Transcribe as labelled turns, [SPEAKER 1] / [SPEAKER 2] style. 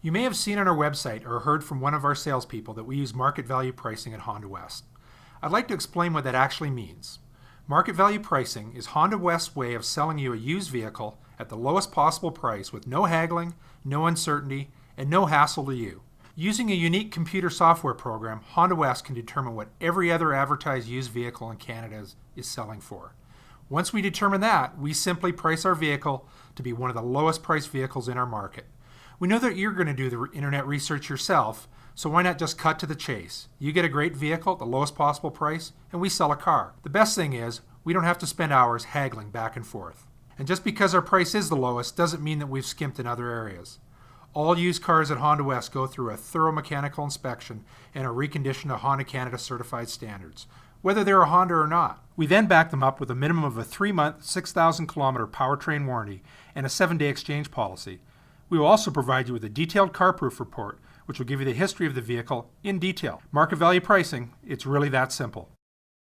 [SPEAKER 1] You may have seen on our website or heard from one of our salespeople that we use market value pricing at Honda West. I'd like to explain what that actually means. Market value pricing is Honda West's way of selling you a used vehicle at the lowest possible price with no haggling, no uncertainty, and no hassle to you. Using a unique computer software program, Honda West can determine what every other advertised used vehicle in Canada is selling for. Once we determine that, we simply price our vehicle to be one of the lowest priced vehicles in our market. We know that you're going to do the internet research yourself, so why not just cut to the chase? You get a great vehicle at the lowest possible price, and we sell a car. The best thing is, we don't have to spend hours haggling back and forth. And just because our price is the lowest doesn't mean that we've skimped in other areas. All used cars at Honda West go through a thorough mechanical inspection and are reconditioned to Honda Canada certified standards, whether they're a Honda or not. We then back them up with a minimum of a 3-month, 6,000-kilometer powertrain warranty and a 7-day exchange policy. We will also provide you with a detailed CarProof report, which will give you the history of the vehicle in detail. Market value pricing, it's really that simple.